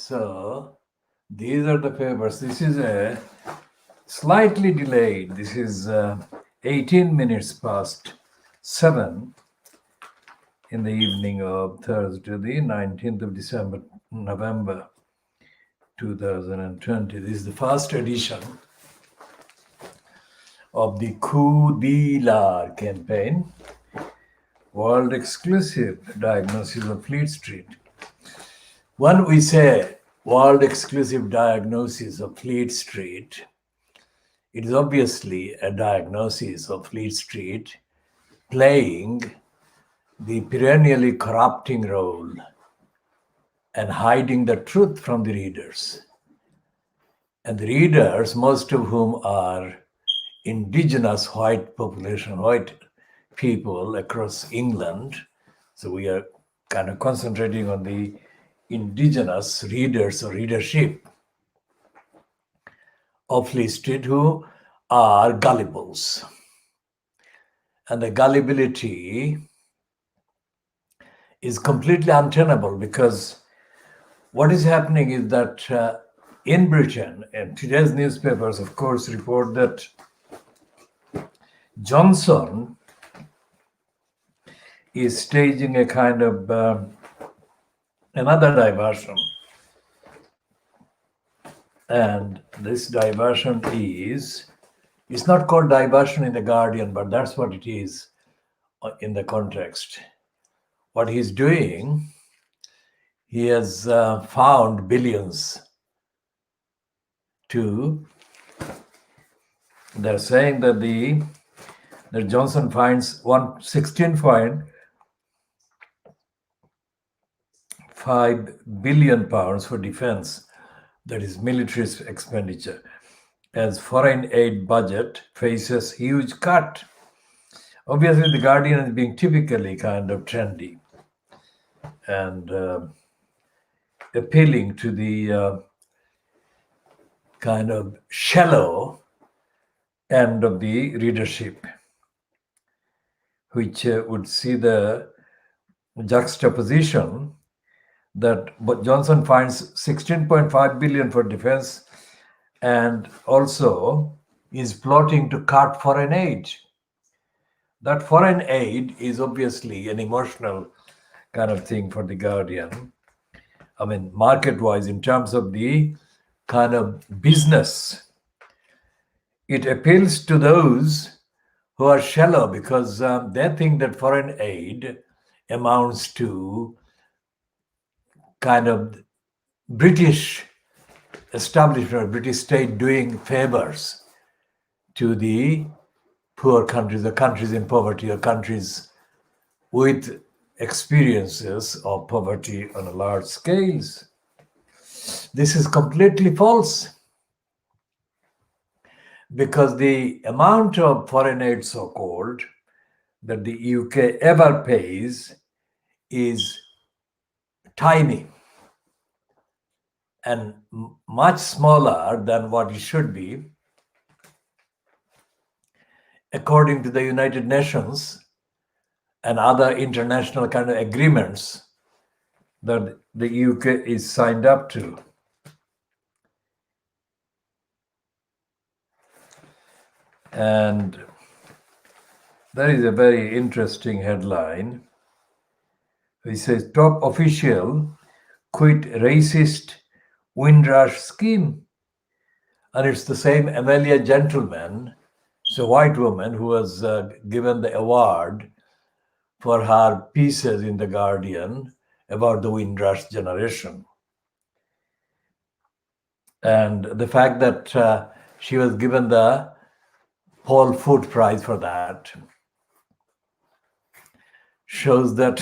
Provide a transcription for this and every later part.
So these are the papers. This is a slightly delayed. This is 18 minutes past 7 in the evening of Thursday, the 19th of December, November 2020. This is the first edition of the Khoodeelaar campaign, world exclusive diagnosis of Fleet Street. When we say world exclusive diagnosis of Fleet Street, it is obviously a diagnosis of Fleet Street playing the perennially corrupting role and hiding the truth from the readers. And the readers, most of whom are indigenous white population, white people across England. So we are kind of concentrating on the indigenous readers or readership of Fleet Street who are gullibles. And the gullibility is completely untenable because what is happening is that in Britain, and today's newspapers, of course, report that Johnson is staging a kind of another diversion. And this diversion it's not called diversion in The Guardian, but that's what it is in the context. What he's doing, he has found billions they're saying that that Johnson finds 16.5 billion pounds for defense, that is military expenditure, as foreign aid budget faces huge cut. Obviously, The Guardian is being typically kind of trendy and appealing to the kind of shallow end of the readership, which would see the juxtaposition that Johnson finds 16.5 billion for defense and also is plotting to cut foreign aid. That foreign aid is obviously an emotional kind of thing for The Guardian. I mean, market-wise, in terms of the kind of business, it appeals to those who are shallow because they think that foreign aid amounts to kind of British establishment, British state doing favors to the poor countries, the countries in poverty, or countries with experiences of poverty on a large scales. This is completely false because the amount of foreign aid, so-called, that the UK ever pays is tiny and much smaller than what it should be according to the United Nations and other international kind of agreements that the UK is signed up to. And there is a very interesting headline. It says, top official quit racist Windrush scheme. And it's the same Amelia Gentleman, it's a white woman who was given the award for her pieces in The Guardian about the Windrush generation. And the fact that she was given the Paul Foot Prize for that shows that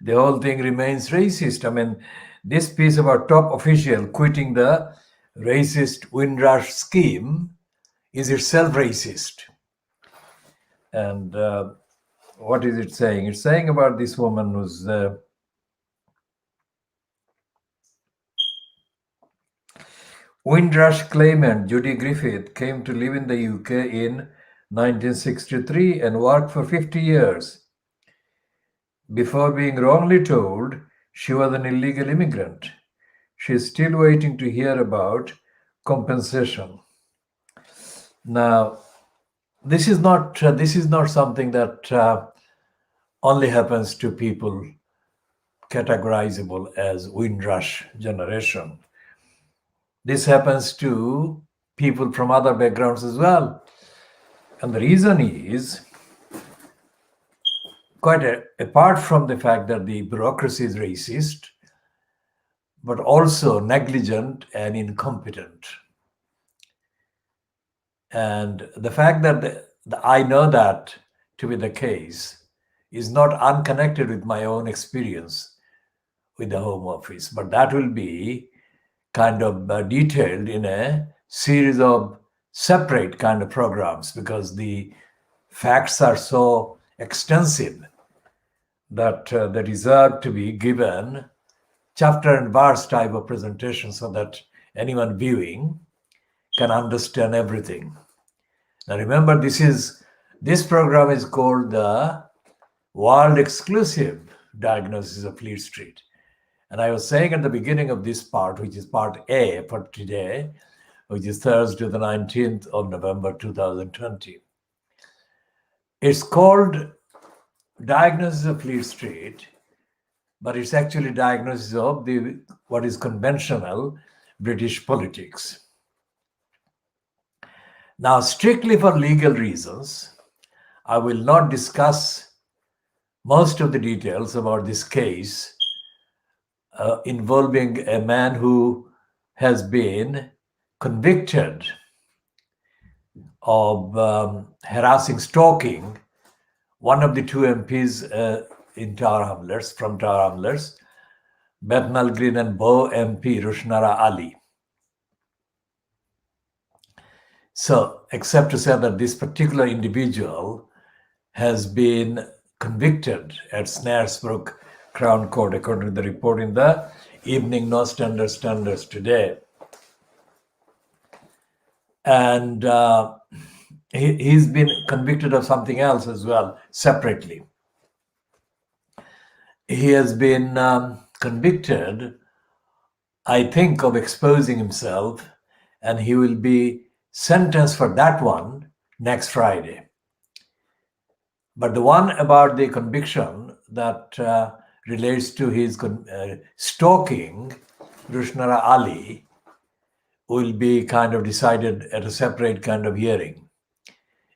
the whole thing remains racist. I mean, this piece about top official quitting the racist Windrush scheme is itself racist. And what is it saying? It's saying about this woman who's Windrush claimant Judy Griffith came to live in the UK in 1963 and worked for 50 years before being wrongly told she was an illegal immigrant. she's still waiting to hear about compensation. Now, this is not something that only happens to people categorizable as Windrush generation. This happens to people from other backgrounds as well. And the reason is apart from the fact that the bureaucracy is racist, but also negligent and incompetent. And the fact that I know that to be the case is not unconnected with my own experience with the Home Office, but that will be kind of detailed in a series of separate kind of programs, because the facts are so extensive that they deserve to be given chapter and verse type of presentation so that anyone viewing can understand everything. Now remember, this program is called the World Exclusive Diagnosis of Fleet Street. And I was saying at the beginning of this part, which is part A for today, which is Thursday, the 19th of November, 2020. It's called Diagnosis of Fleet Street, but it's actually diagnosis of what is conventional British politics. Now, strictly for legal reasons, I will not discuss most of the details about this case involving a man who has been convicted of stalking one of the two MPs in Tower Hamlets, from Tower Hamlets, Bethnal Green and Bow MP Rushnara Ali. So, except to say that this particular individual has been convicted at Snaresbrook Crown Court, according to the report in the Evening No Standards today. And he's been convicted of something else as well, separately. He has been convicted, I think, of exposing himself, and he will be sentenced for that one next Friday. But the one about the conviction that relates to his stalking Rushnara Ali will be kind of decided at a separate kind of hearing,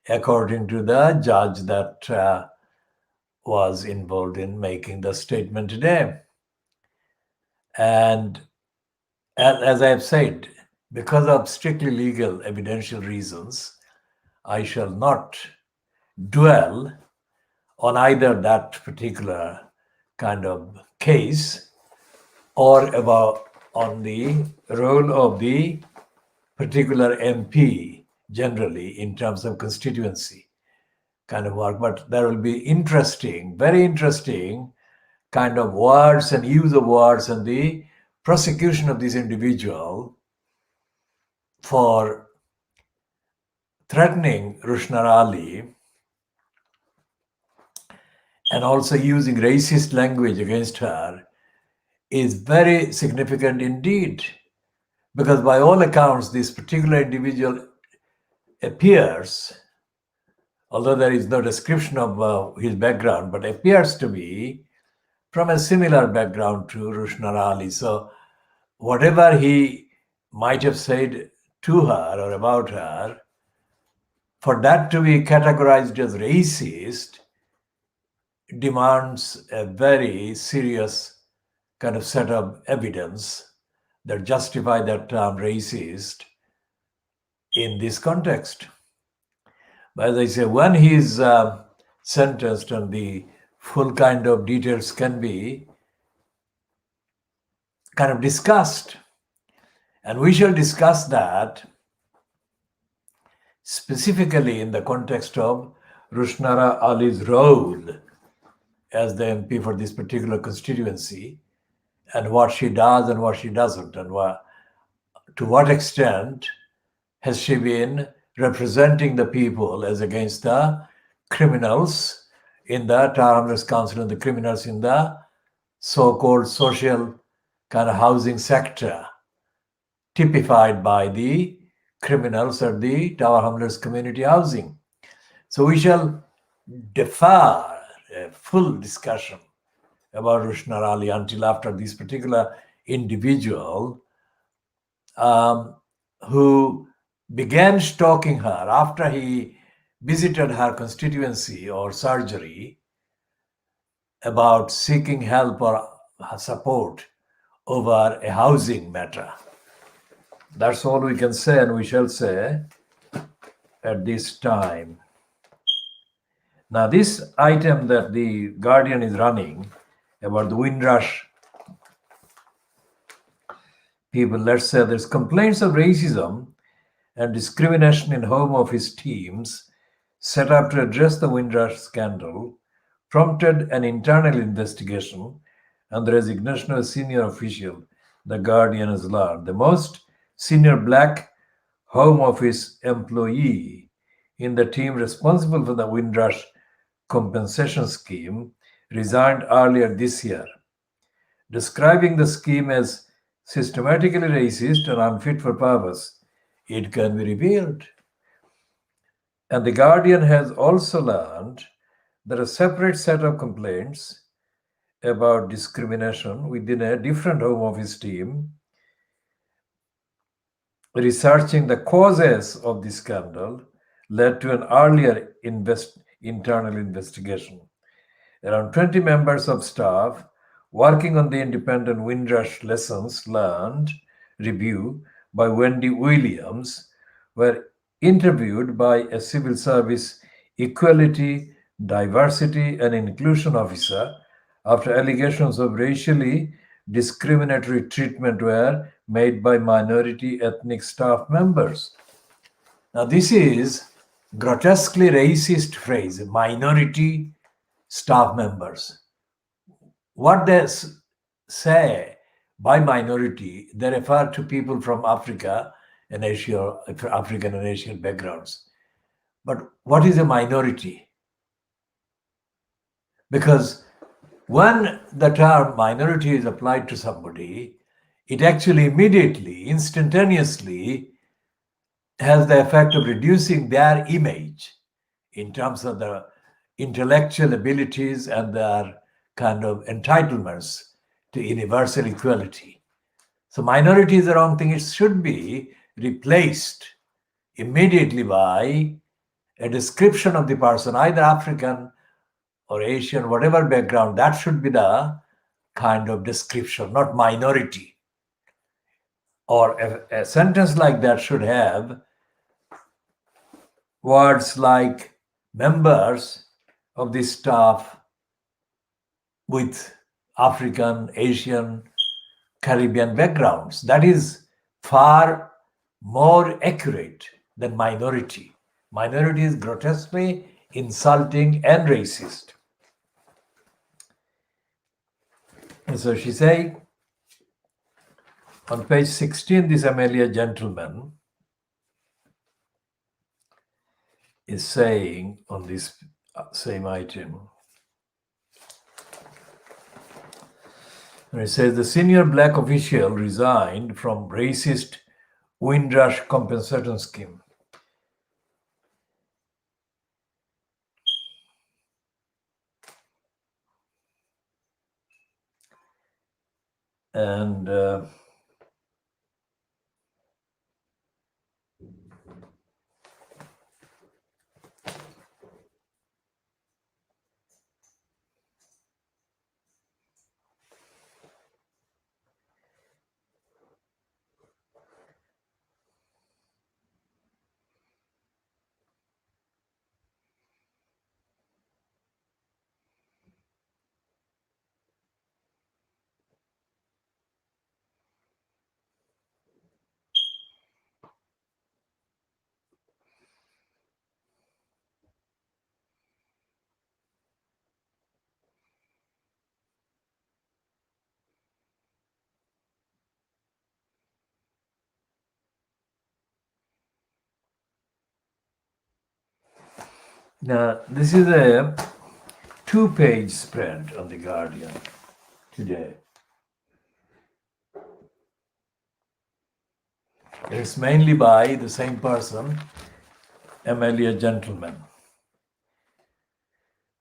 according to the judge that was involved in making the statement today. And as I have said, because of strictly legal evidential reasons, I shall not dwell on either that particular kind of case or on the role of the particular MP generally in terms of constituency kind of work. But there will be interesting, very interesting kind of words and use of words and the prosecution of this individual for threatening Rushnara Ali and also using racist language against her is very significant indeed, because by all accounts, this particular individual appears, although there is no description of his background, but appears to be from a similar background to Rushnara Ali. So whatever he might have said to her or about her, for that to be categorized as racist demands a very serious kind of set of evidence that justify that term racist in this context. But as I say, when he is sentenced and the full kind of details can be kind of discussed, and we shall discuss that specifically in the context of Rushnara Ali's role as the MP for this particular constituency, and what she does and what she doesn't, and to what extent has she been representing the people as against the criminals in the Tower Hamlets Council and the criminals in the so-called social kind of housing sector typified by the criminals at the Tower Hamlets community housing. So we shall defer a full discussion about Rushnar Ali until after this particular individual who began stalking her after he visited her constituency or surgery about seeking help or support over a housing matter. That's all we can say, and we shall say at this time. Now, this item that the Guardian is running about the Windrush people, let's say there's complaints of racism and discrimination in Home Office teams set up to address the Windrush scandal, prompted an internal investigation and the resignation of a senior official, the Guardian has learned. The most senior black Home Office employee in the team responsible for the Windrush compensation scheme resigned earlier this year, describing the scheme as systematically racist and unfit for purpose. It can be repealed. And the Guardian has also learned that a separate set of complaints about discrimination within a different Home Office team researching the causes of the scandal led to an earlier internal investigation. Around 20 members of staff working on the independent Windrush lessons learned review by Wendy Williams were interviewed by a civil service equality, diversity, and inclusion officer after allegations of racially discriminatory treatment were made by minority ethnic staff members. Now, this is grotesquely racist phrase, minority staff members. What they say by minority, they refer to people from Africa and Asia, African and Asian backgrounds. But what is a minority? Because when the term minority is applied to somebody, it actually immediately, instantaneously has the effect of reducing their image in terms of the intellectual abilities and their kind of entitlements to universal equality. So minority is the wrong thing. It should be replaced immediately by a description of the person, either African or Asian, whatever background. That should be the kind of description, not minority. Or a sentence like that should have words like members of the staff with African, Asian, Caribbean backgrounds. That is far more accurate than minority. Minority is grotesquely insulting and racist. And so she said, on page 16, this Amelia gentleman is saying on this same item, and it says the senior black official resigned from racist Windrush compensation scheme. And now this is a 2-page spread on the Guardian today. It's mainly by the same person, MLA gentleman.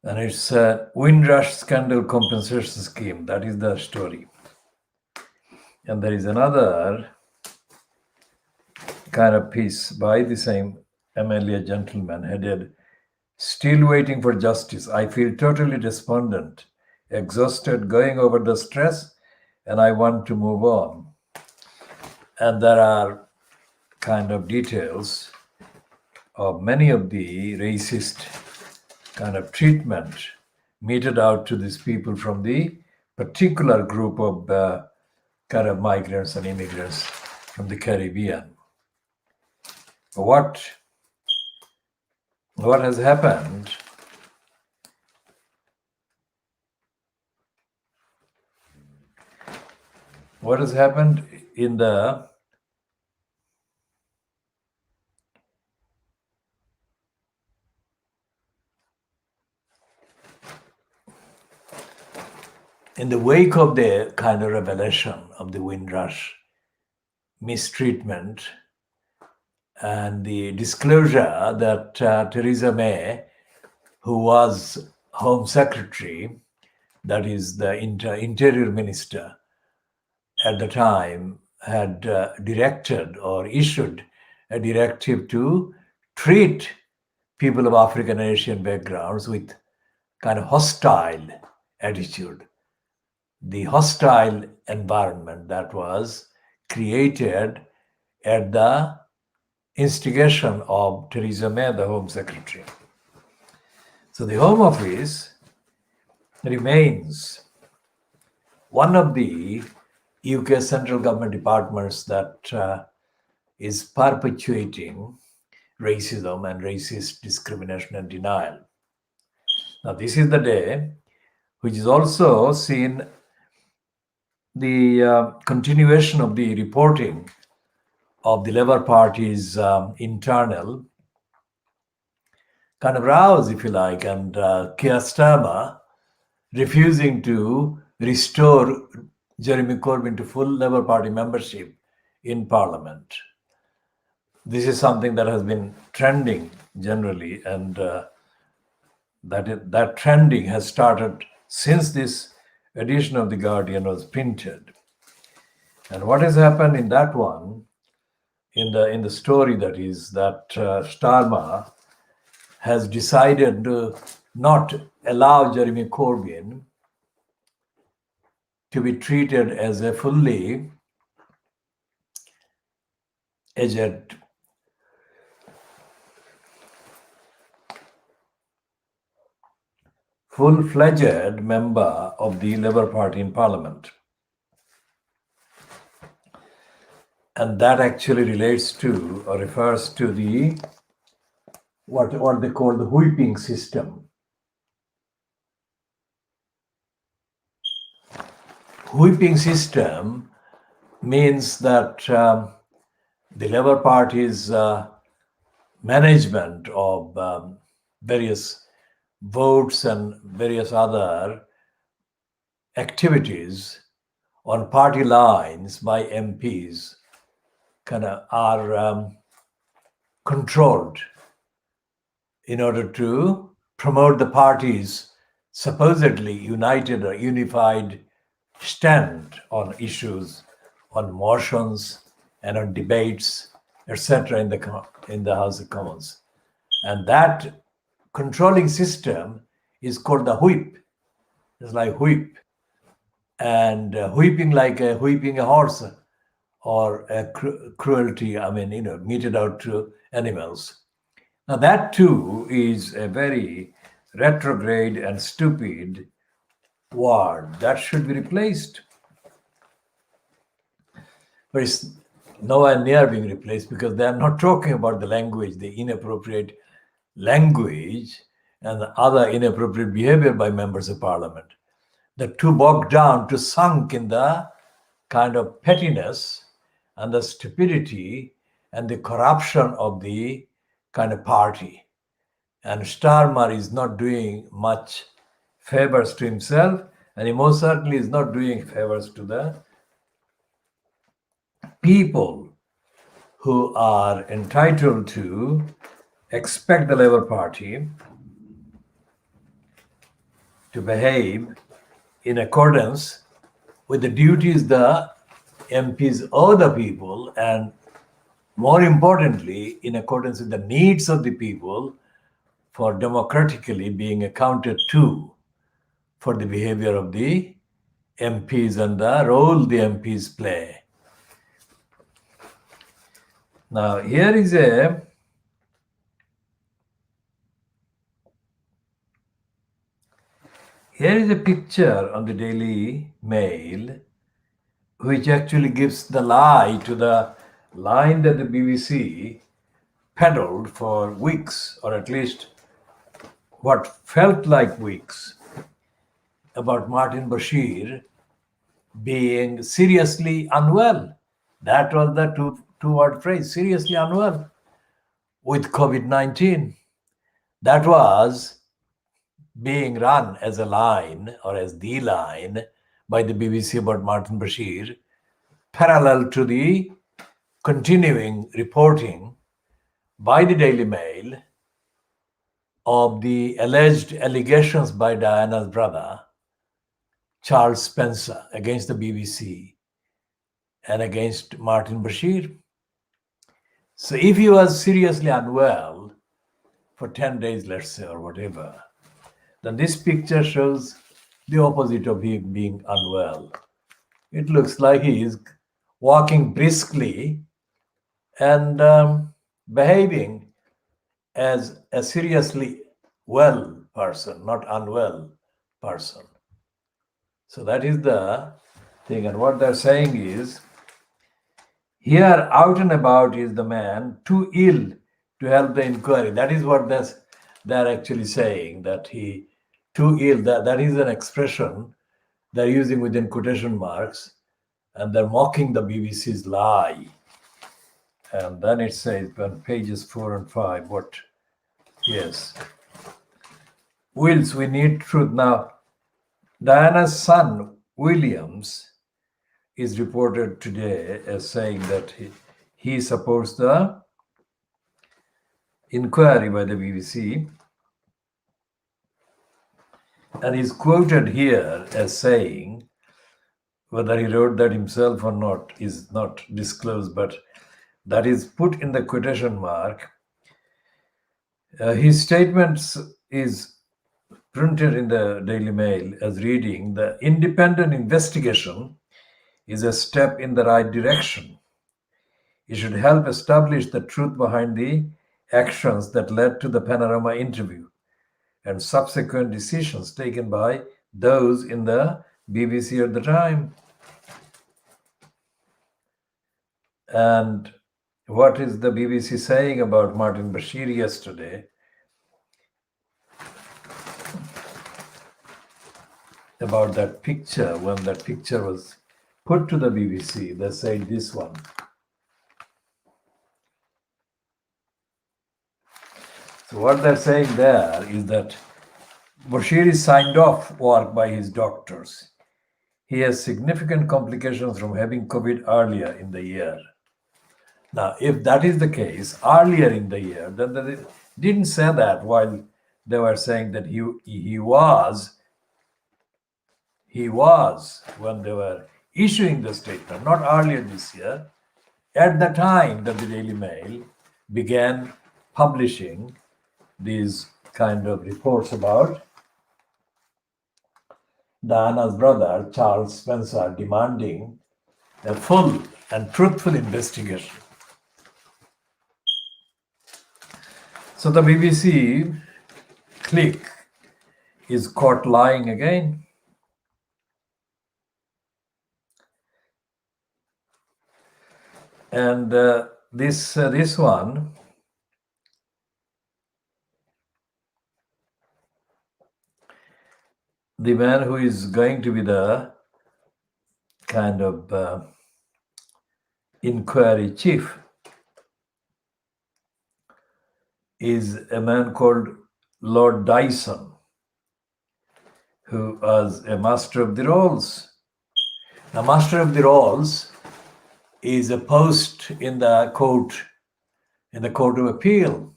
And it's a Windrush Scandal Compensation Scheme. That is the story. And there is another kind of piece by the same MLA gentleman headed, "Still waiting for justice. I feel totally despondent, exhausted, going over the stress, and I want to move on." And there are kind of details of many of the racist kind of treatment meted out to these people from the particular group of kind of migrants and immigrants from the Caribbean. What has happened in the wake of the kind of revelation of the Windrush mistreatment and the disclosure that Theresa May, who was Home Secretary, that is the Interior Minister at the time, had directed or issued a directive to treat people of African and Asian backgrounds with kind of hostile attitude. The hostile environment that was created at the instigation of Theresa May, the Home Secretary. So the Home Office remains one of the UK central government departments that is perpetuating racism and racist discrimination and denial. Now, this is the day which is also seen the continuation of the reporting of the Labour Party's internal kind of rows, if you like, and Keir Starmer refusing to restore Jeremy Corbyn to full Labour Party membership in Parliament. This is something that has been trending generally, and that trending has started since this edition of The Guardian was printed. And what has happened in that one, in the story, that is that Starmer has decided to not allow Jeremy Corbyn to be treated as a fully aged full-fledged member of the Labour Party in Parliament. And that actually relates to or refers to the what they call the whipping system. Whipping system means that the Labour Party's management of various votes and various other activities on party lines by MPs kind of are controlled in order to promote the party's supposedly united or unified stand on issues, on motions and on debates, etc. in the House of Commons. And that controlling system is called the whip. It's like whip. And whipping like whipping a horse or a cruelty, meted out to animals. Now that too is a very retrograde and stupid word that should be replaced. But it's nowhere near being replaced because they are not talking about the language, the inappropriate language and the other inappropriate behavior by members of Parliament. They're too bogged down, too sunk in the kind of pettiness and the stupidity and the corruption of the kind of party. And Starmer is not doing much favors to himself, and he most certainly is not doing favors to the people who are entitled to expect the Labour Party to behave in accordance with the duties the MPs owe the people, and more importantly, in accordance with the needs of the people for democratically being accounted to for the behavior of the MPs and the role the MPs play. Now, here is a picture on the Daily Mail which actually gives the lie to the line that the BBC peddled for weeks, or at least what felt like weeks, about Martin Bashir being seriously unwell. That was the two-word phrase, seriously unwell with COVID-19. That was being run as a line, or as the line, by the BBC about Martin Bashir, parallel to the continuing reporting by the Daily Mail of the alleged allegations by Diana's brother, Charles Spencer, against the BBC and against Martin Bashir. So if he was seriously unwell for 10 days, let's say, or whatever, then this picture shows the opposite of him being unwell. It looks like he is walking briskly and behaving as a seriously well person, not unwell person. So that is the thing. And what they're saying is, here out and about is the man too ill to help the inquiry. That is what they're actually saying, that he too ill. That is an expression they're using within quotation marks, and they're mocking the BBC's lie. And then it says on pages 4 and 5, what? Yes. Wills, we need truth. Now, Diana's son, Williams, is reported today as saying that he supports the inquiry by the BBC, and is quoted here as saying, whether he wrote that himself or not is not disclosed, but that is put in the quotation mark. His statements is printed in the Daily Mail as reading, the independent investigation is a step in the right direction. It should help establish the truth behind the actions that led to the Panorama interview and subsequent decisions taken by those in the BBC at the time. And what is the BBC saying about Martin Bashir yesterday? About that picture, when that picture was put to the BBC, they said this one. So what they're saying there is that Bashir is signed off work by his doctors. He has significant complications from having COVID earlier in the year. Now, if that is the case, earlier in the year, then they didn't say that while they were saying that he was when they were issuing the statement, not earlier this year, at the time that the Daily Mail began publishing these kind of reports about Diana's brother, Charles Spencer, demanding a full and truthful investigation. So the BBC clique is caught lying again. And this one, the man who is going to be the kind of inquiry chief is a man called Lord Dyson, who was a master of the rolls. Now, master of the rolls is a post in the court of appeal,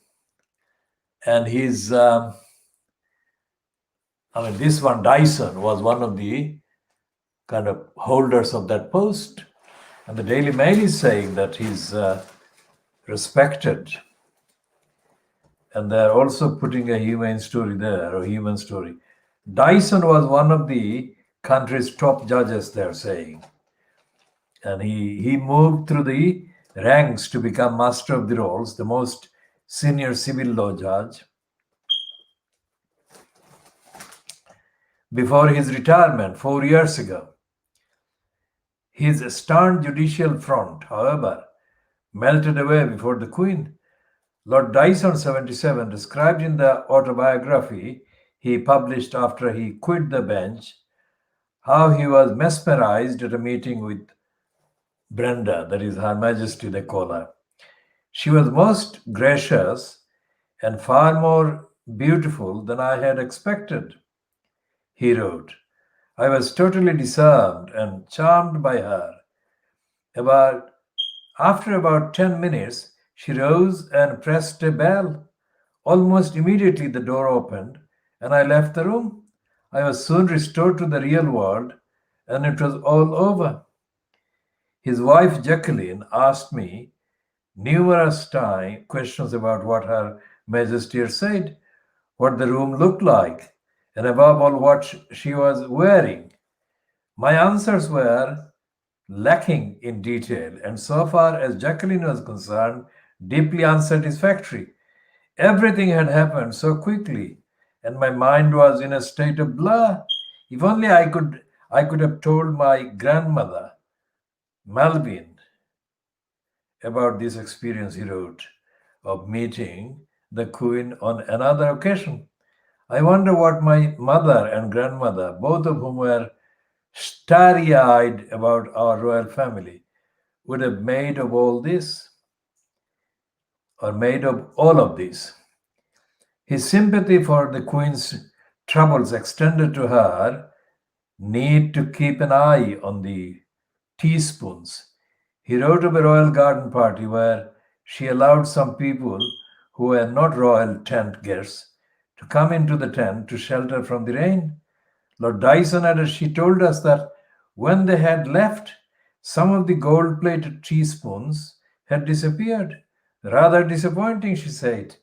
and he's this one Dyson was one of the kind of holders of that post, and the Daily Mail is saying that he's respected, and they're also putting a human story there, or human story. Dyson was one of the country's top judges, they're saying, and he moved through the ranks to become master of the rolls, the most senior civil law judge. Before his retirement 4 years ago, his stern judicial front, however, melted away before the Queen. Lord Dyson, 77, described in the autobiography he published after he quit the bench how he was mesmerized at a meeting with Brenda, that is Her Majesty, they call her. She was most gracious and far more beautiful than I had expected, he wrote. I was totally disarmed and charmed by her. After about 10 minutes, she rose and pressed a bell. Almost immediately the door opened and I left the room. I was soon restored to the real world and it was all over. His wife Jacqueline asked me numerous questions about what Her Majesty had said, what the room looked like, and above all what she was wearing. My answers were lacking in detail, and so far as Jacqueline was concerned, deeply unsatisfactory. Everything had happened so quickly, and my mind was in a state of blur. If only I could have told my grandmother, Melvin, about this experience, he wrote, of meeting the Queen on another occasion. I wonder what my mother and grandmother, both of whom were starry-eyed about our royal family, would have made of all this, or made of all of this. His sympathy for the Queen's troubles extended to her need to keep an eye on the teaspoons. He wrote of a royal garden party where she allowed some people who were not royal tent guests to come into the tent to shelter from the rain. Lord Dyson added, she told us that when they had left, some of the gold-plated teaspoons had disappeared. Rather disappointing, she said.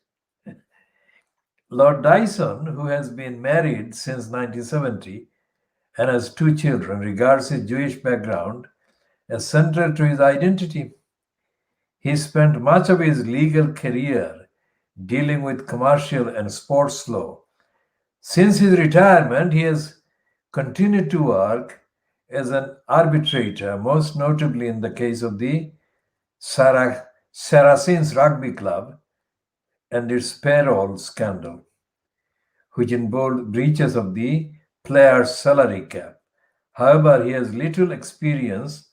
Lord Dyson, who has been married since 1970 and has 2 children, regards his Jewish background as central to his identity. He spent much of his legal career dealing with commercial and sports law. Since his retirement, he has continued to work as an arbitrator, most notably in the case of the Saracens Rugby Club and its payroll scandal, which involved breaches of the player's salary cap. However, he has little experience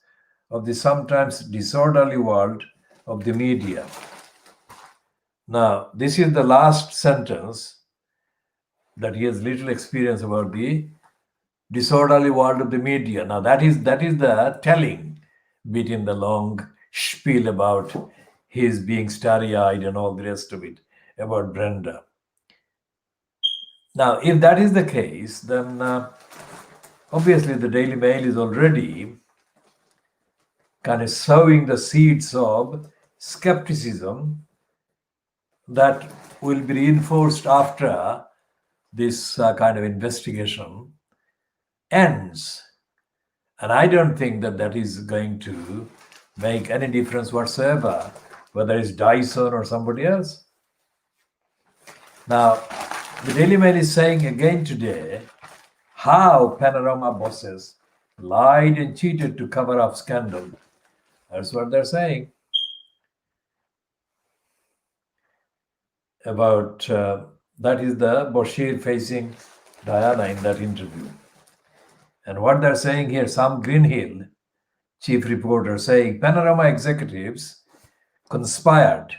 of the sometimes disorderly world of the media. Now, this is the last sentence, that he has little experience about the disorderly world of the media. Now, that is the telling bit in the long spiel about his being starry-eyed and all the rest of it, about Brenda. Now, if that is the case, then obviously the Daily Mail is already kind of sowing the seeds of skepticism that will be reinforced after this kind of investigation ends. And I don't think that is going to make any difference whatsoever, whether it's Dyson or somebody else. Now, the Daily Mail is saying again today how Panorama bosses lied and cheated to cover up scandal. That's what they're saying about that is the Bashir facing Diana in that interview. And what they're saying here, Sam Greenhill, chief reporter, saying Panorama executives conspired,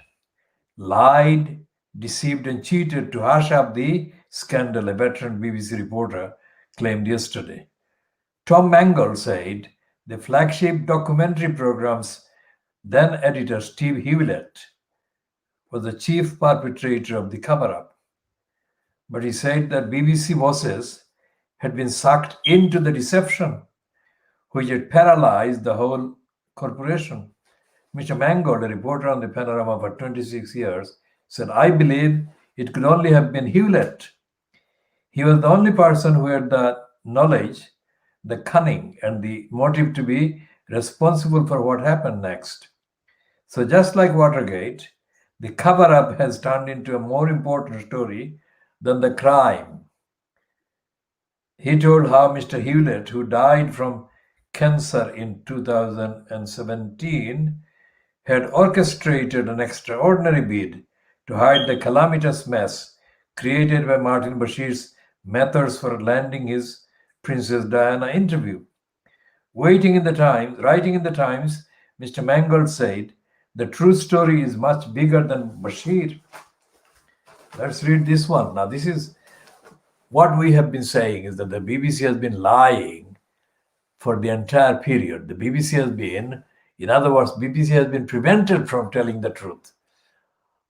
lied, deceived and cheated to hush up the scandal, a veteran BBC reporter claimed yesterday. Tom Mangold said the flagship documentary programs Then editor Steve Hewlett was the chief perpetrator of the cover up. But he said that BBC bosses had been sucked into the deception, which had paralyzed the whole corporation. Mr. Mangold, a reporter on the Panorama for 26 years, said, I believe it could only have been Hewlett. He was the only person who had the knowledge, the cunning, and the motive to be responsible for what happened next. So, just like Watergate, the cover up has turned into a more important story than the crime. He told how Mr. Hewlett, who died from cancer in 2017, had orchestrated an extraordinary bid to hide the calamitous mess created by Martin Bashir's methods for landing his Princess Diana interview. Writing in the Times, Mr. Mangold said, the true story is much bigger than Bashir. Let's read this one. Now, this is what we have been saying is that the BBC has been lying for the entire period. The BBC has been, in other words, BBC has been prevented from telling the truth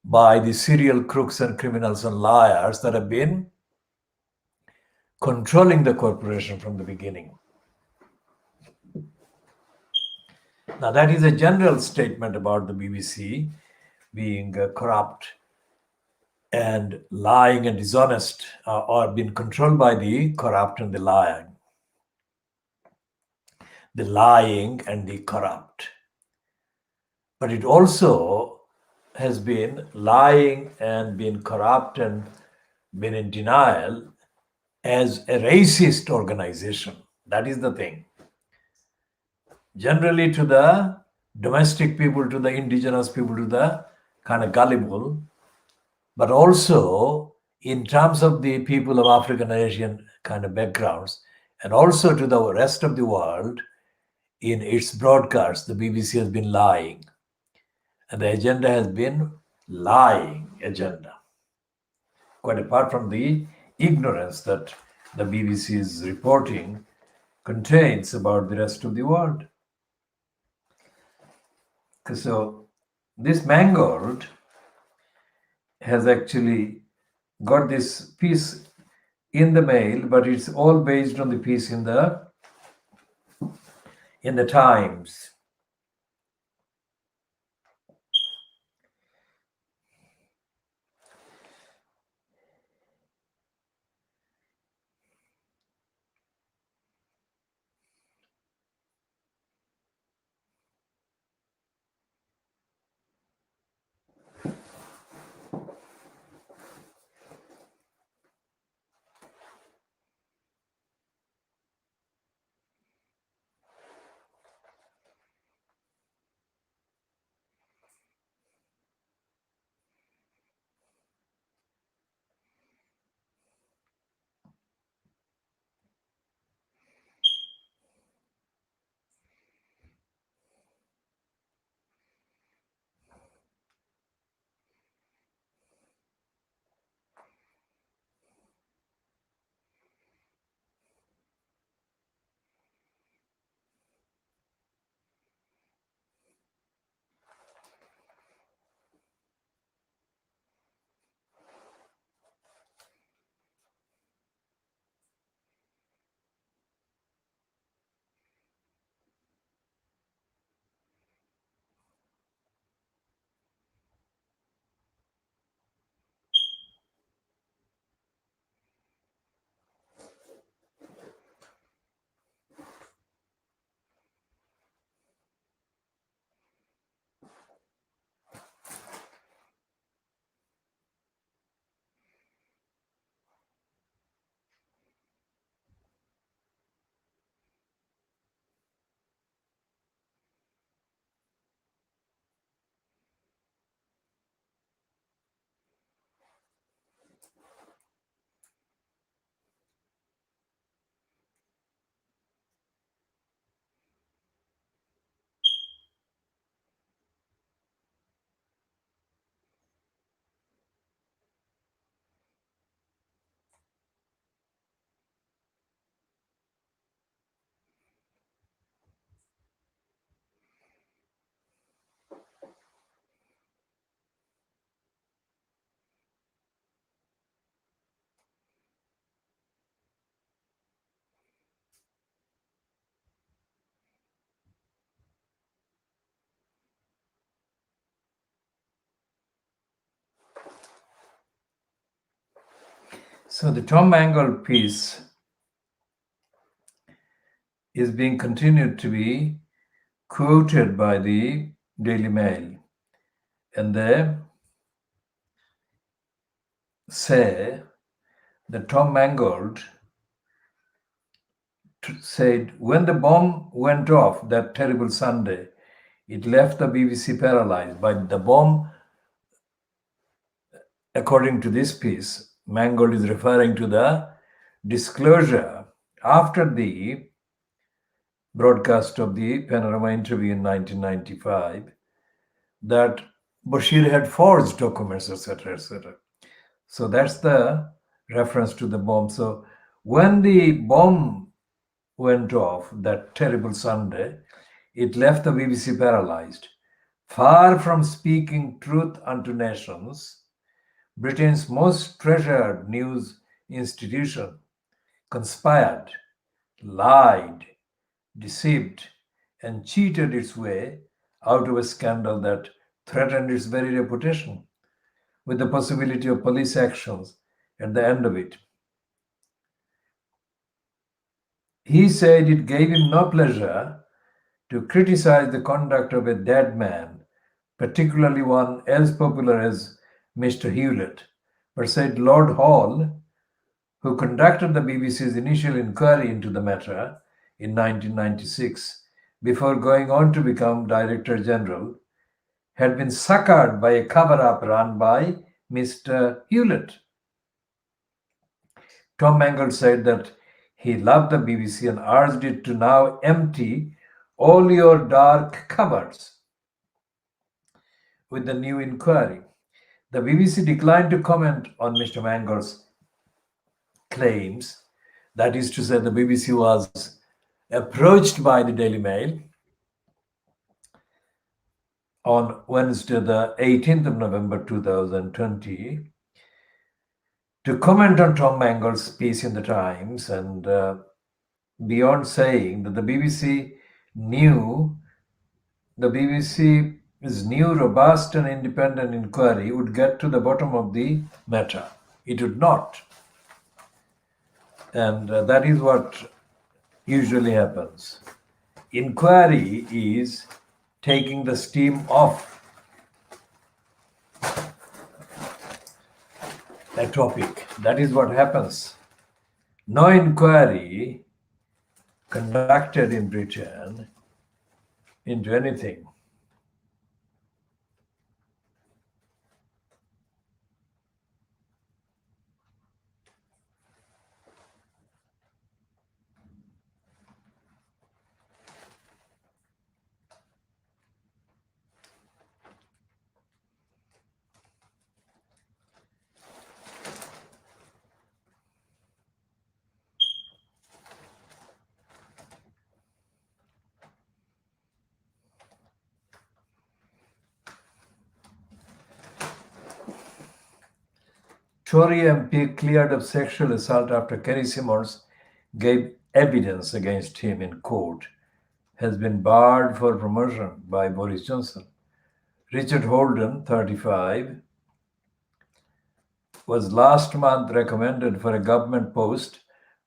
by the serial crooks and criminals and liars that have been controlling the corporation from the beginning. Now, that is a general statement about the BBC being corrupt and lying and dishonest, or being controlled by the corrupt and the lying. The lying and the corrupt. But it also has been lying and been corrupt and been in denial as a racist organization. That is the thing. Generally, to the domestic people, to the indigenous people, to the kind of gullible, but also in terms of the people of African and Asian kind of backgrounds, and also to the rest of the world, in its broadcasts, the BBC has been lying. And the agenda has been lying agenda. Quite apart from the ignorance that the BBC's reporting contains about the rest of the world. So this Mangold has actually got this piece in the mail, but it's all based on the piece in the Times. So the Tom Mangold piece is being continued to be quoted by the Daily Mail. And they say that Tom Mangold said, when the bomb went off that terrible Sunday, it left the BBC paralyzed. But the bomb, according to this piece, Mangold is referring to the disclosure after the broadcast of the Panorama interview in 1995 that Bashir had forged documents, etc., etc. So that's the reference to the bomb. So when the bomb went off that terrible Sunday, it left the BBC paralyzed. Far from speaking truth unto nations, Britain's most treasured news institution conspired, lied, deceived, and cheated its way out of a scandal that threatened its very reputation, with the possibility of police actions at the end of it. He said it gave him no pleasure to criticize the conduct of a dead man, particularly one as popular as Mr. Hewlett, but said Lord Hall, who conducted the BBC's initial inquiry into the matter in 1996, before going on to become Director General, had been suckered by a cover-up run by Mr. Hewlett. Tom Mangold said that he loved the BBC and urged it to now empty all your dark cupboards with the new inquiry. The BBC declined to comment on Mr. Mangold's claims. That is to say, the BBC was approached by the Daily Mail on Wednesday, the 18th of November 2020, to comment on Tom Mangold's piece in the Times, and beyond saying that the BBC's new, robust and independent inquiry would get to the bottom of the matter. It would not. And that is what usually happens. Inquiry is taking the steam off a topic. That is what happens. No inquiry conducted in Britain into anything. Tory MP cleared of sexual assault after Kerry Simons gave evidence against him in court, has been barred for promotion by Boris Johnson. Richard Holden, 35, was last month recommended for a government post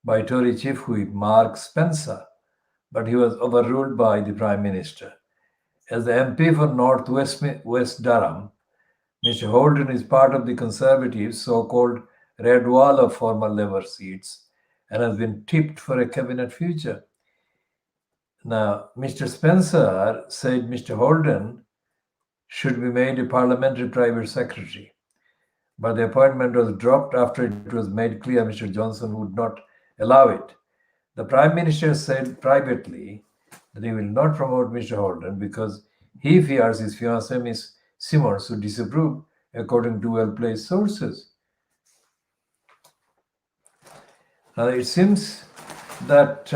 by Tory Chief Whip Mark Spencer, but he was overruled by the Prime Minister. As the MP for North West Durham, Mr. Holden is part of the Conservatives' so-called red wall of former Labour seats and has been tipped for a cabinet future. Now, Mr. Spencer said Mr. Holden should be made a parliamentary private secretary, but the appointment was dropped after it was made clear Mr. Johnson would not allow it. The Prime Minister said privately that he will not promote Mr. Holden because he fears his fiancée, Miss Simons, would disapprove, according to well-placed sources. Now, it seems that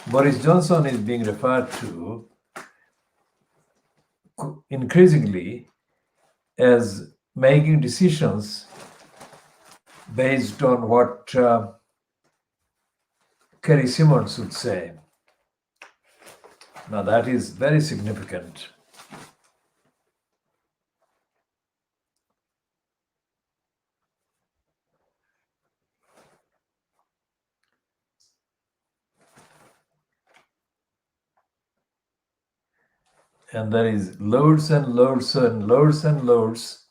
Boris Johnson is being referred to increasingly as making decisions based on what Kerry Simons would say. Now, that is very significant. And there is loads and loads and loads and loads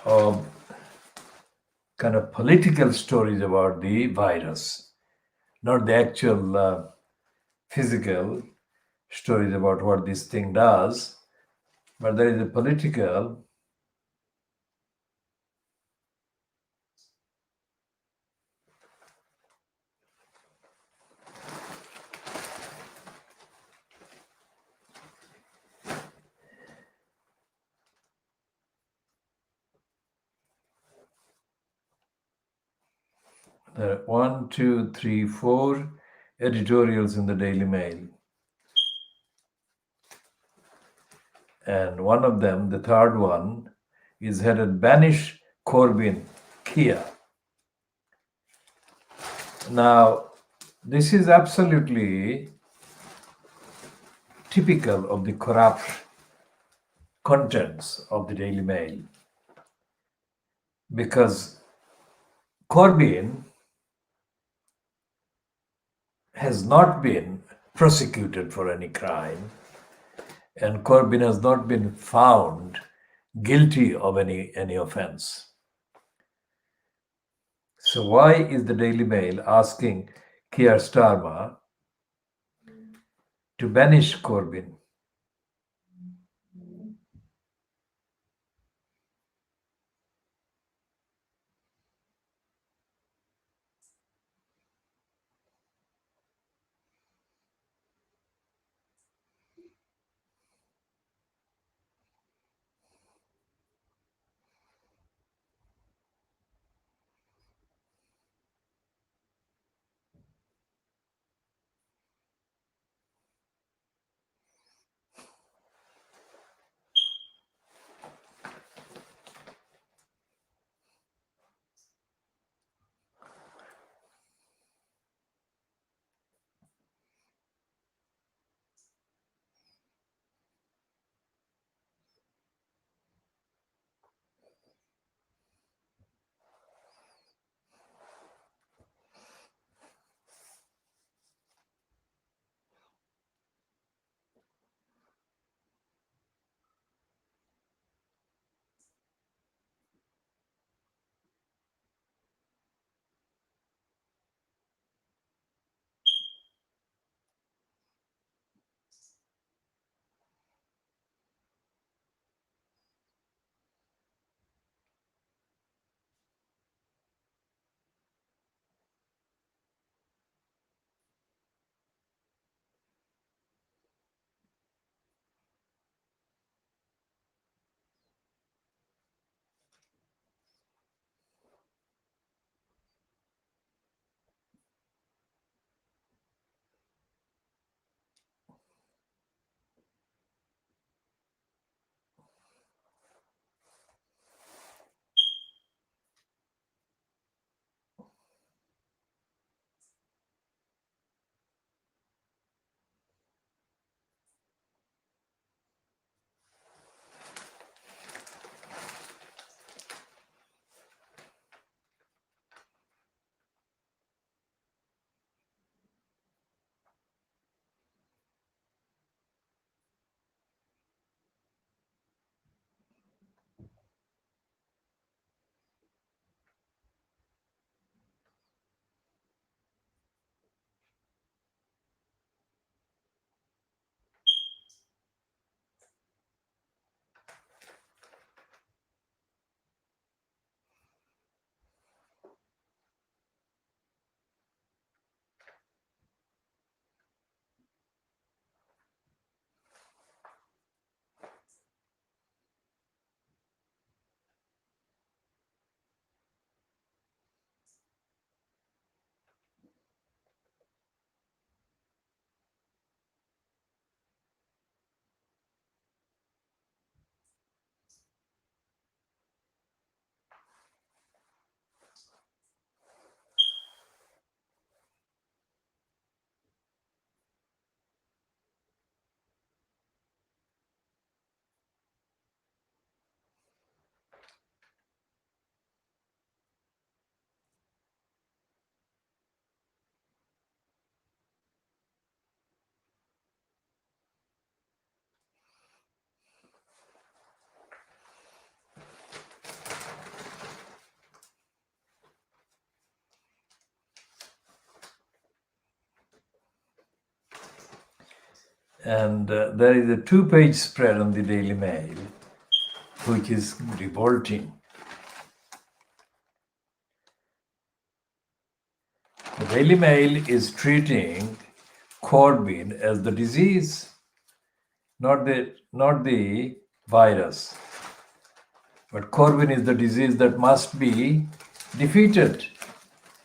of kind of political stories about the virus, not the actual physical stories about what this thing does, but there is a political. There are one, two, three, four editorials in the Daily Mail. And one of them, the third one, is headed Banish Corbyn Kia. Now, this is absolutely typical of the corrupt contents of the Daily Mail, because Corbyn has not been prosecuted for any crime, and Corbyn has not been found guilty of any offense. So why is the Daily Mail asking Keir Starmer to banish Corbyn? And there is a 2-page spread on the Daily Mail, which is revolting. The Daily Mail is treating Corbyn as the disease, not the virus. But Corbyn is the disease that must be defeated.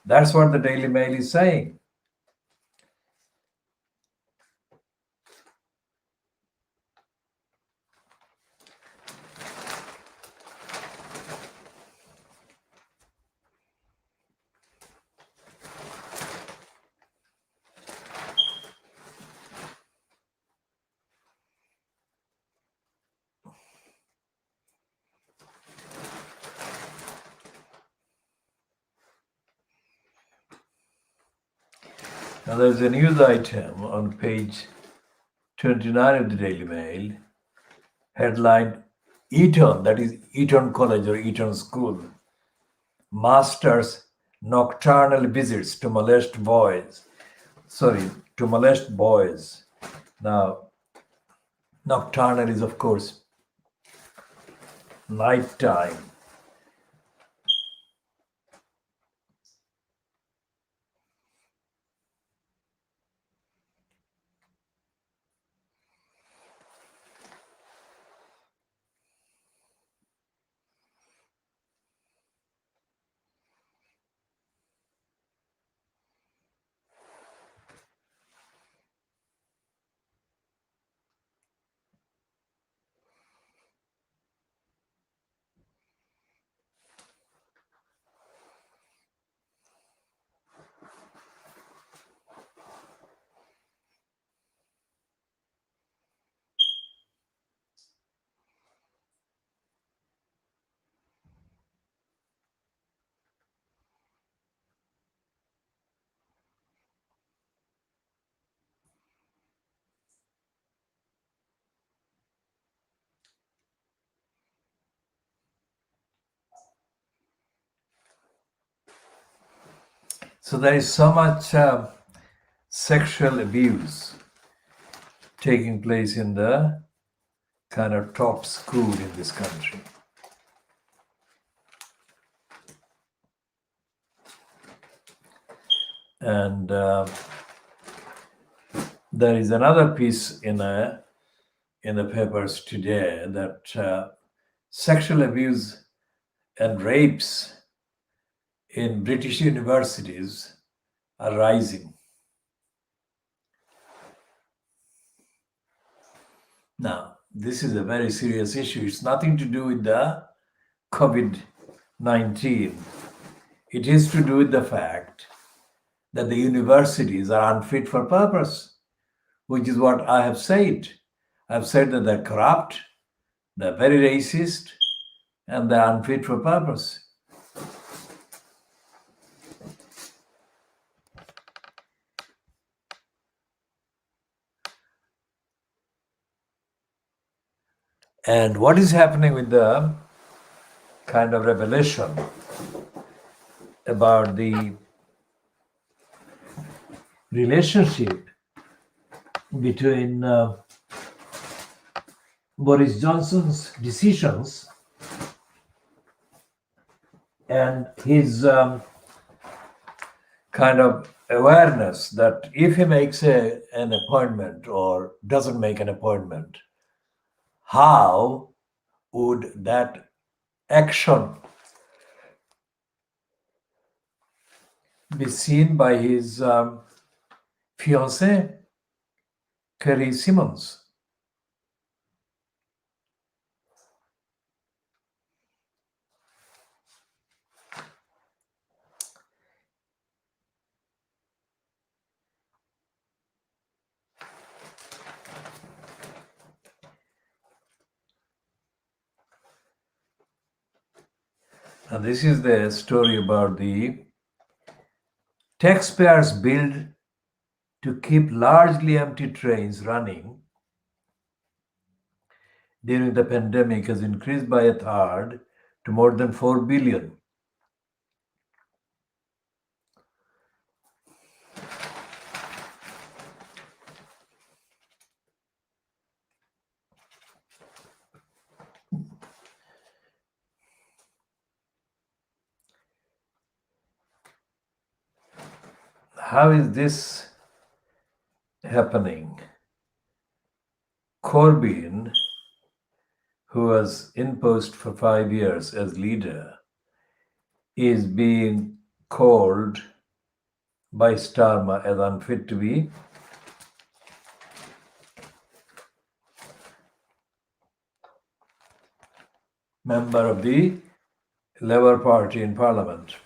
That's what the Daily Mail is saying. Now there's a news item on page 29 of the Daily Mail, headline Eton, that is Eton College or Eton School, masters nocturnal visits to molest boys. To molest boys. Now, nocturnal is, of course, nighttime. So there is so much sexual abuse taking place in the kind of top school in this country. And there is another piece in the papers today that sexual abuse and rapes in British universities are rising. Now, this is a very serious issue. It's nothing to do with the COVID-19. It is to do with the fact that the universities are unfit for purpose, which is what I have said. I've said that they're corrupt, they're very racist, and they're unfit for purpose. And what is happening with the kind of revelation about the relationship between Boris Johnson's decisions and his kind of awareness that if he makes an appointment or doesn't make an appointment, how would that action be seen by his fiancée, Kerry Simmons? And this is the story about the taxpayers' bill to keep largely empty trains running during the pandemic has increased by a third to more than 4 billion. how is this happening? Corbyn, who was in post for 5 years as leader, is being called by Starmer as unfit to be member of the Labour Party in Parliament.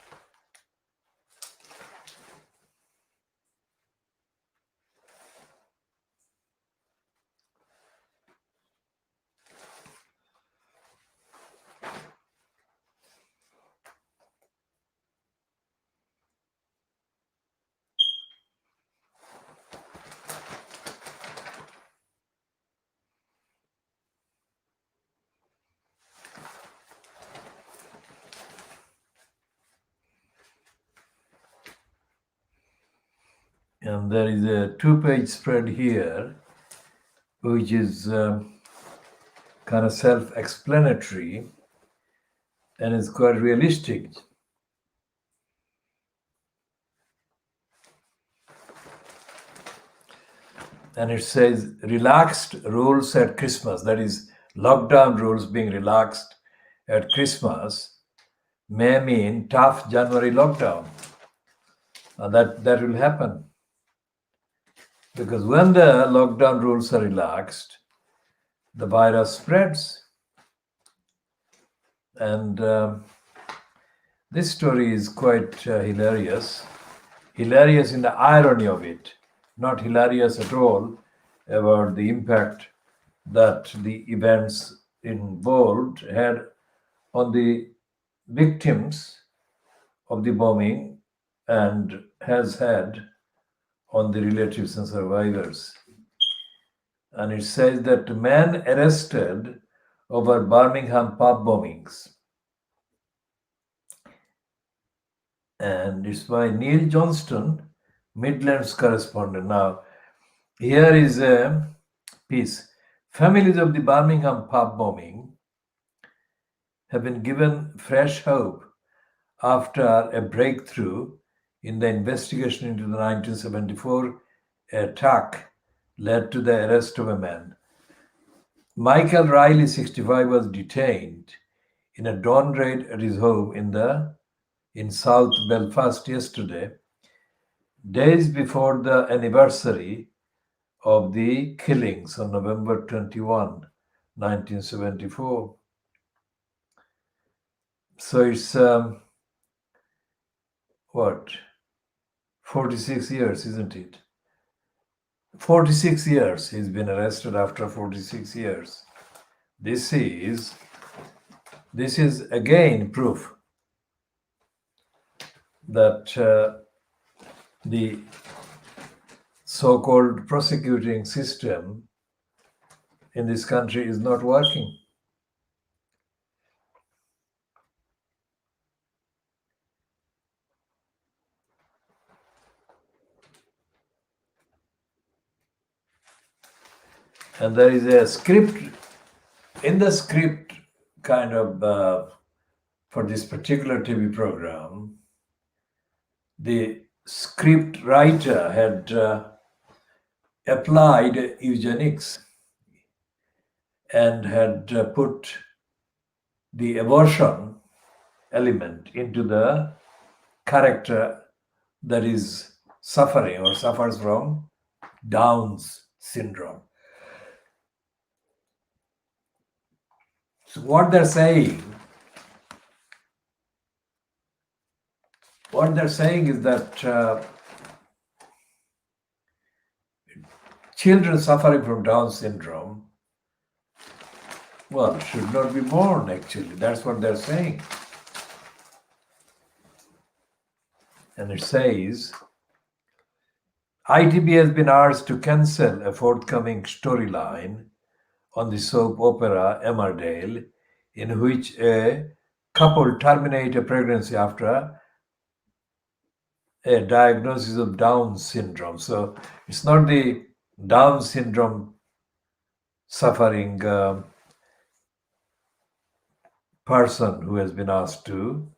And there is a 2-page spread here, which is kind of self-explanatory and is quite realistic. And it says relaxed rules at Christmas, that is, lockdown rules being relaxed at Christmas may mean tough January lockdown. That will happen. Because when the lockdown rules are relaxed, the virus spreads. And this story is quite hilarious. Hilarious in the irony of it, not hilarious at all about the impact that the events involved had on the victims of the bombing and has had on the relatives and survivors. And it says that man arrested over Birmingham pub bombings. And it's by Neil Johnston, Midlands correspondent. Now, here is a piece. Families of the Birmingham pub bombing have been given fresh hope after a breakthrough in the investigation into the 1974 attack led to the arrest of a man. Michael Riley, 65, was detained in a dawn raid at his home in South Belfast yesterday, days before the anniversary of the killings on November 21, 1974. So it's 46 years, isn't it? 46 years. He's been arrested after 46 years. This is again proof that the so-called prosecuting system in this country is not working. And there is a script, in the script kind of for this particular TV program, the script writer had applied eugenics and had put the abortion element into the character that is suffering or suffers from Down's syndrome. So what they're saying is that children suffering from Down syndrome, well, should not be born, actually. That's what they're saying. And it says, ITV has been asked to cancel a forthcoming storyline on the soap opera Emmerdale, in which a couple terminate a pregnancy after a diagnosis of Down syndrome. So it's not the Down syndrome suffering person who has been asked to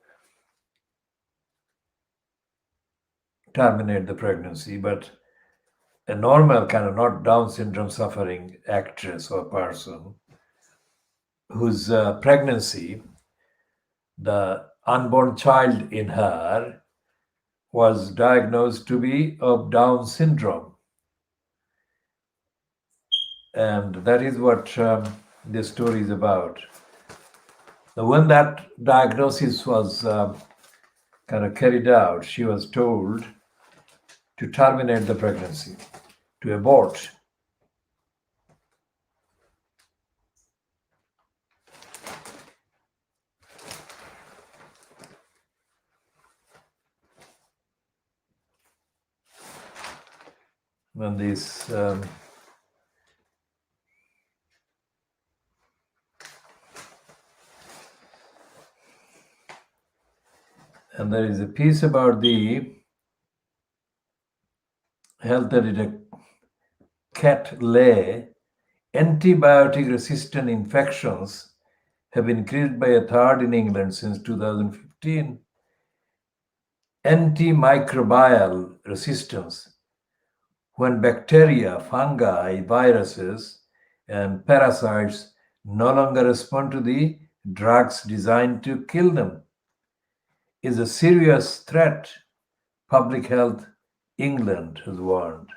terminate the pregnancy, but a normal kind of not Down syndrome suffering actress or person whose pregnancy, the unborn child in her was diagnosed to be of Down syndrome. And that is what this story is about. So when that diagnosis was kind of carried out, she was told to terminate the pregnancy, to abort. When this and there is a piece about the health that it a cat lay, antibiotic resistant infections have increased by a third in England since 2015. Antimicrobial resistance, when bacteria, fungi, viruses, and parasites no longer respond to the drugs designed to kill them, is a serious threat, Public Health England has warned.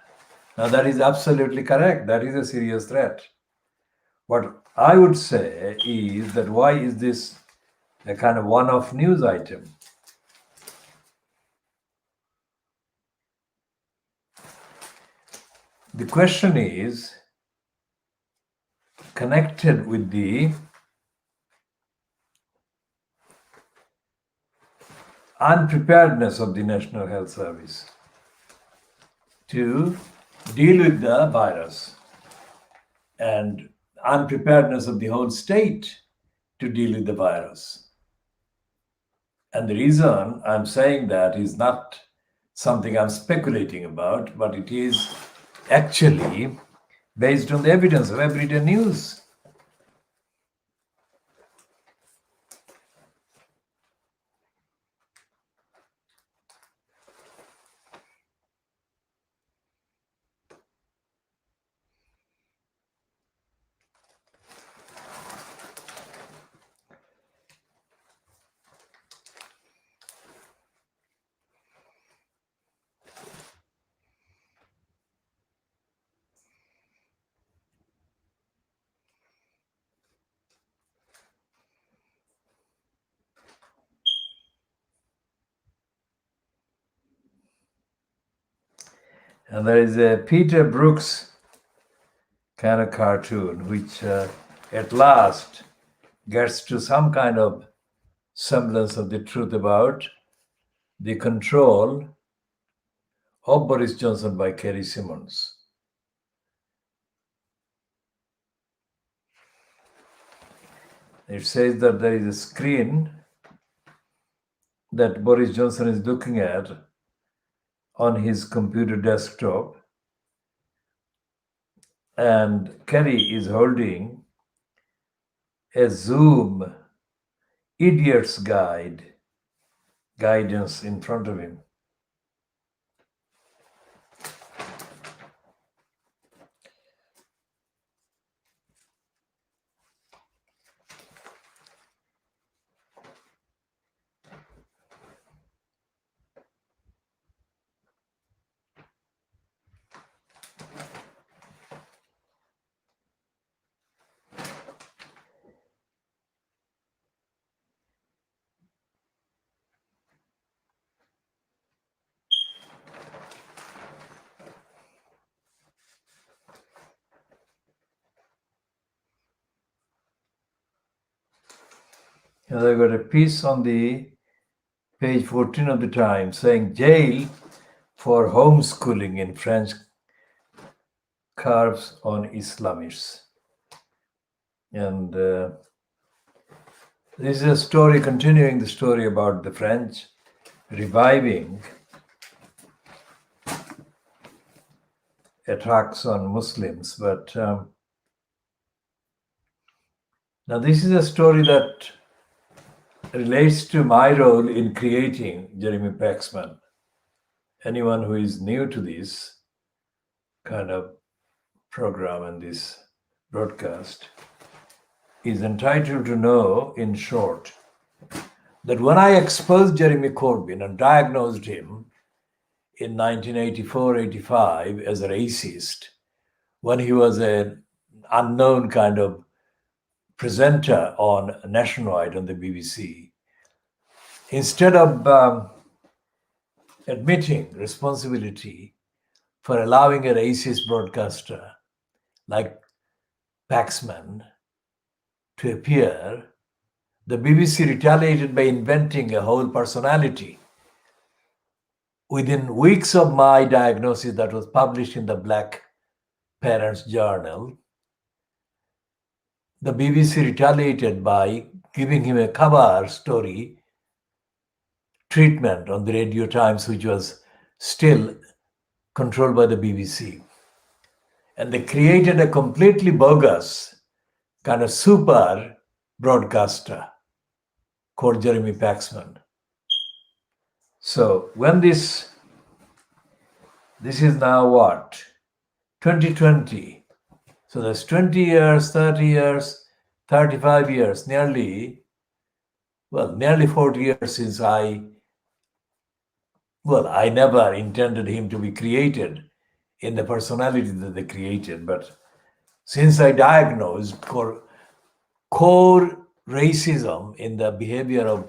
Now, that is absolutely correct. That is a serious threat. What I would say is that why is this a kind of one-off news item? The question is connected with the unpreparedness of the National Health Service to deal with the virus and unpreparedness of the whole state to deal with the virus. And the reason I'm saying that is not something I'm speculating about, but it is actually based on the evidence of everyday news. And there is a Peter Brooks kind of cartoon which at last gets to some kind of semblance of the truth about the control of Boris Johnson by Kerry Simmons. It says that there is a screen that Boris Johnson is looking at on his computer desktop, and Kerry is holding a Zoom idiot's guidance in front of him. And I got a piece on the page 14 of the Times saying jail for homeschooling in French carves on Islamists. And this is a story continuing the story about the French reviving attacks on Muslims. But now this is a story that relates to my role in creating Jeremy Paxman. anyone who is new to this kind of program and this broadcast is entitled to know, in short, that when I exposed Jeremy Corbyn and diagnosed him in 1984-85 as a racist, when he was an unknown kind of presenter on Nationwide on the BBC, instead of admitting responsibility for allowing a racist broadcaster like Paxman to appear, the BBC retaliated by inventing a whole personality. Within weeks of my diagnosis, that was published in the Black Parents Journal, the BBC retaliated by giving him a cover story treatment on the Radio Times, which was still controlled by the BBC. And they created a completely bogus kind of super broadcaster called Jeremy Paxman. So when this is now what? 2020. So there's 20 years, 30 years, 35 years, nearly 40 years since I never intended him to be created in the personality that they created. But since I diagnosed core racism in the behavior of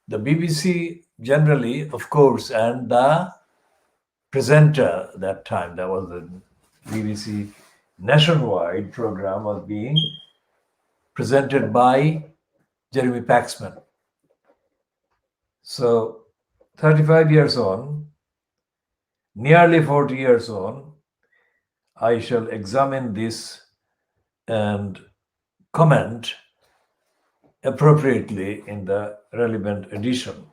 the BBC generally, of course, and the presenter that time, that was the BBC Nationwide program, was being presented by Jeremy Paxman. So 35 years on, nearly 40 years on, I shall examine this and comment appropriately in the relevant edition.